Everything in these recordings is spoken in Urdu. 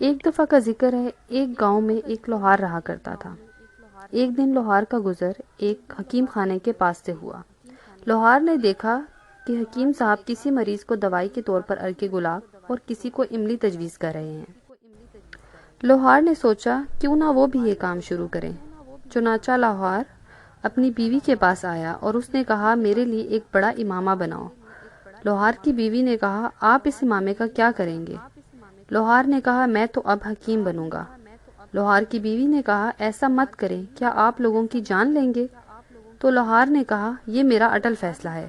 ایک دفعہ کا ذکر ہے، ایک گاؤں میں ایک لوہار رہا کرتا تھا۔ ایک دن لوہار کا گزر ایک حکیم خانے کے پاس سے ہوا۔ لوہار نے دیکھا کہ حکیم صاحب کسی مریض کو دوائی کے طور پر ارکے گلاب اور کسی کو املی تجویز کر رہے ہیں۔ لوہار نے سوچا کیوں نہ وہ بھی یہ کام شروع کریں۔ چنانچہ لوہار اپنی بیوی کے پاس آیا اور اس نے کہا میرے لیے ایک بڑا امامہ بناؤ۔ لوہار کی بیوی نے کہا آپ اس امامے کا کیا کریں گے؟ لوہار نے کہا میں تو اب حکیم بنوں گا۔ لوہار کی بیوی نے کہا ایسا مت کریں، کیا آپ لوگوں کی جان لیں گے؟ تو لوہار نے کہا یہ میرا اٹل فیصلہ ہے۔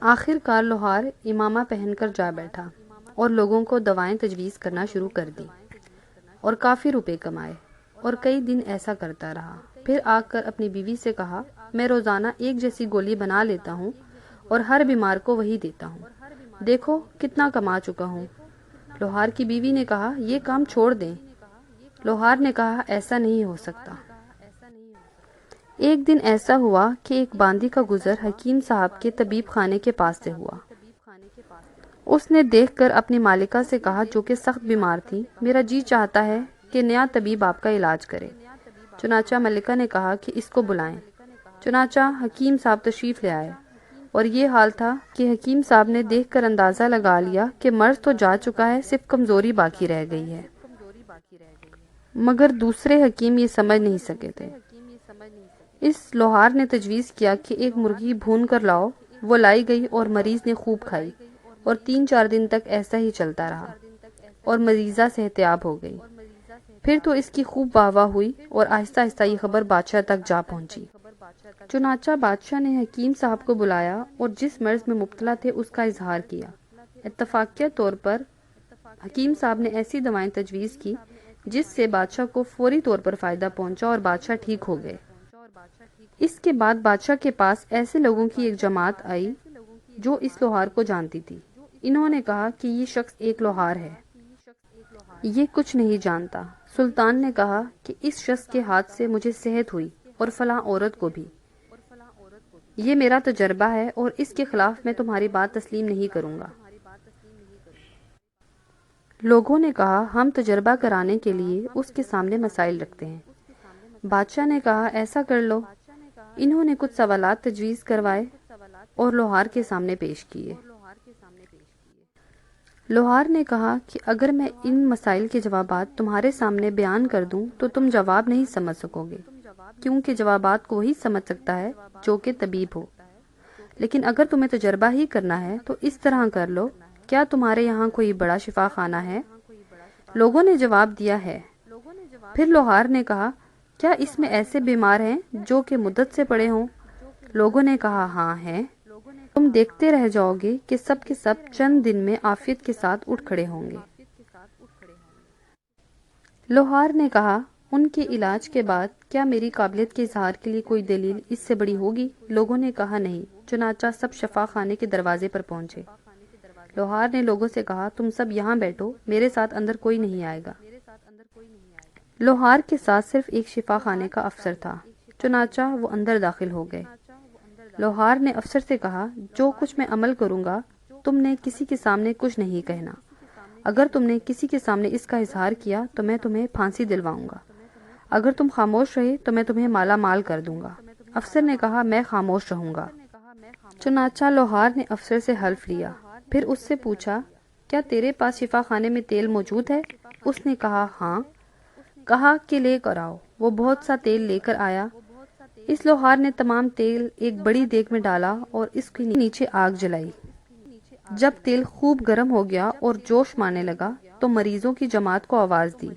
آخر کار لوہار امامہ پہن کر جا بیٹھا اور لوگوں کو دوائیں تجویز کرنا شروع کر دی اور کافی روپے کمائے، اور کئی دن ایسا کرتا رہا۔ پھر آ کر اپنی بیوی سے کہا میں روزانہ ایک جیسی گولی بنا لیتا ہوں اور ہر بیمار کو وہی دیتا ہوں، دیکھو کتنا کما چکا ہوں۔ لوہار کی بیوی نے کہا یہ کام چھوڑ دیں۔ لوہار نے کہا ایسا نہیں ہو سکتا۔ ایک دن ایسا ہوا کہ ایک باندی کا گزر حکیم صاحب کے طبیب خانے کے پاس سے ہوا۔ اس نے دیکھ کر اپنی مالکہ سے کہا جو کہ سخت بیمار تھی میرا جی چاہتا ہے کہ نیا طبیب آپ کا علاج کرے۔ چنانچہ ملکہ نے کہا کہ اس کو بلائیں۔ چنانچہ حکیم صاحب تشریف لے آئے، اور یہ حال تھا کہ حکیم صاحب نے دیکھ کر اندازہ لگا لیا کہ مرض تو جا چکا ہے، صرف کمزوری باقی رہ گئی ہے۔ مگر دوسرے حکیم یہ سمجھ نہیں سکے تھے۔ اس لوہار نے تجویز کیا کہ ایک مرغی بھون کر لاؤ۔ وہ لائی گئی اور مریض نے خوب کھائی، اور 3-4 دن تک ایسا ہی چلتا رہا اور مریضہ صحتیاب ہو گئی۔ پھر تو اس کی خوب واہ واہ ہوئی اور آہستہ آہستہ یہ خبر بادشاہ تک جا پہنچی۔ چنانچہ بادشاہ نے حکیم صاحب کو بلایا اور جس مرض میں مبتلا تھے اس کا اظہار کیا۔ اتفاقیہ طور پر حکیم صاحب نے ایسی دوائیں تجویز کی جس سے بادشاہ کو فوری طور پر فائدہ پہنچا اور بادشاہ ٹھیک ہو گئے۔ اس کے بعد بادشاہ کے پاس ایسے لوگوں کی ایک جماعت آئی جو اس لوہار کو جانتی تھی۔ انہوں نے کہا کہ یہ شخص ایک لوہار ہے، یہ کچھ نہیں جانتا۔ سلطان نے کہا کہ اس شخص کے ہاتھ سے مجھے صحت ہوئی اور فلاں عورت کو بھی۔ یہ میرا تجربہ ہے اور اس کے خلاف میں تمہاری بات تسلیم نہیں کروں گا۔ لوگوں نے کہا ہم تجربہ کرانے کے لیے اس کے سامنے مسائل رکھتے ہیں۔ بادشاہ نے کہا ایسا کر لو۔ انہوں نے کچھ سوالات تجویز کروائے اور لوہار کے سامنے پیش کیے۔ لوہار نے کہا کہ اگر میں ان مسائل کے جوابات تمہارے سامنے بیان کر دوں تو تم جواب نہیں سمجھ سکو گے، کیونکہ جوابات کو وہی سمجھ سکتا ہے جو کہ طبیب ہو۔ لیکن اگر تمہیں تجربہ ہی کرنا ہے تو اس طرح کر لو، کیا تمہارے یہاں کوئی بڑا شفا خانہ ہے؟ لوگوں نے جواب دیا ہے۔ پھر لوہار نے کہا کیا اس میں ایسے بیمار ہیں جو کہ مدت سے پڑے ہوں؟ لوگوں نے کہا ہاں ہیں۔ تم دیکھتے رہ جاؤ گے کہ سب کے سب چند دن میں عافیت کے ساتھ اٹھ کھڑے ہوں گے۔ لوہار نے کہا ان کے علاج کے بعد کیا میری قابلیت کے اظہار کے لیے کوئی دلیل اس سے بڑی ہوگی؟ لوگوں نے کہا نہیں۔ چنانچہ سب شفا خانے کے دروازے پر پہنچے۔ لوہار نے لوگوں سے کہا تم سب یہاں بیٹھو، میرے ساتھ اندر کوئی نہیں آئے گا۔ لوہار کے ساتھ صرف ایک شفا خانے کا افسر تھا۔ چنانچہ وہ اندر داخل ہو گئے۔ لوہار نے افسر سے کہا جو کچھ میں عمل کروں گا تم نے کسی کے سامنے کچھ نہیں کہنا۔ اگر تم نے کسی کے سامنے اس کا اظہار کیا تو میں تمہیں پھانسی دلواؤں گا، اگر تم خاموش رہے تو میں تمہیں مالا مال کر دوں گا۔ افسر نے کہا میں خاموش رہوں گا۔ چنانچہ لوہار نے افسر سے حلف لیا۔ پھر اس سے پوچھا کیا تیرے پاس شفا خانے میں تیل موجود ہے؟ اس نے کہا ہاں۔ کہا کہ لے کر آؤ۔ وہ بہت سا تیل لے کر آیا۔ اس لوہار نے تمام تیل ایک بڑی دیگ میں ڈالا اور اس کے نیچے آگ جلائی۔ جب تیل خوب گرم ہو گیا اور جوش مارنے لگا تو مریضوں کی جماعت کو آواز دی۔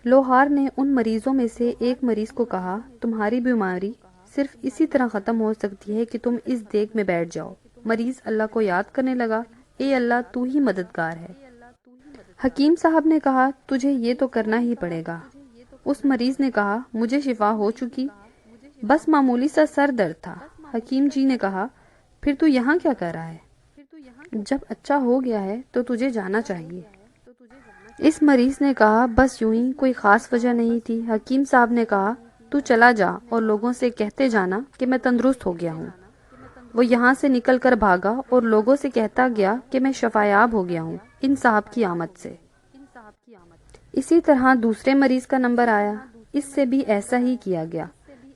لوہار نے ان مریضوں میں سے ایک مریض کو کہا تمہاری بیماری صرف اسی طرح ختم ہو سکتی ہے کہ تم اس دیگ میں بیٹھ جاؤ۔ مریض اللہ کو یاد کرنے لگا، اے اللہ تو ہی مددگار ہے۔ حکیم صاحب نے کہا تجھے یہ تو کرنا ہی پڑے گا۔ اس مریض نے کہا مجھے شفا ہو چکی، بس معمولی سا سر درد تھا۔ حکیم جی نے کہا پھر تو یہاں کیا کر رہا ہے؟ جب اچھا ہو گیا ہے تو تجھے جانا چاہیے۔ اس مریض نے کہا بس یوں ہی، کوئی خاص وجہ نہیں تھی۔ حکیم صاحب نے کہا تو چلا جا اور لوگوں سے کہتے جانا کہ میں تندرست ہو گیا ہوں۔ وہ یہاں سے نکل کر بھاگا اور لوگوں سے کہتا گیا کہ میں شفایاب ہو گیا ہوں ان صاحب کی آمد سے۔ اسی طرح دوسرے مریض کا نمبر آیا، اس سے بھی ایسا ہی کیا گیا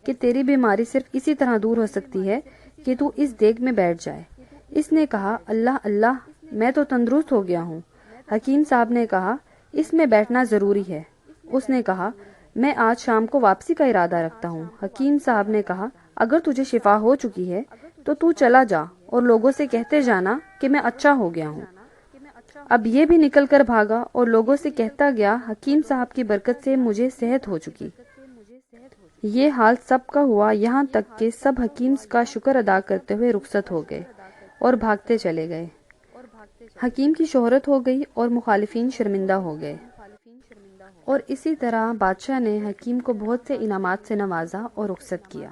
کہ تیری بیماری صرف اسی طرح دور ہو سکتی ہے کہ تو اس دیگ میں بیٹھ جائے۔ اس نے کہا اللہ اللہ، میں تو تندرست ہو گیا ہوں۔ حکیم صاحب نے کہا اس میں بیٹھنا ضروری ہے۔ اس نے کہا میں آج شام کو واپسی کا ارادہ رکھتا ہوں۔ حکیم صاحب نے کہا اگر تجھے شفا ہو چکی ہے تو چلا جا اور لوگوں سے کہتے جانا کہ میں اچھا ہو گیا ہوں۔ اب یہ بھی نکل کر بھاگا اور لوگوں سے کہتا گیا حکیم صاحب کی برکت سے مجھے صحت ہو چکی۔ یہ حال سب کا ہوا یہاں تک کہ سب حکیم کا شکر ادا کرتے ہوئے رخصت ہو گئے اور بھاگتے چلے گئے۔ حکیم کی شہرت ہو گئی اور مخالفین شرمندہ ہو گئے، اور اسی طرح بادشاہ نے حکیم کو بہت سے انعامات سے نوازا اور رخصت کیا۔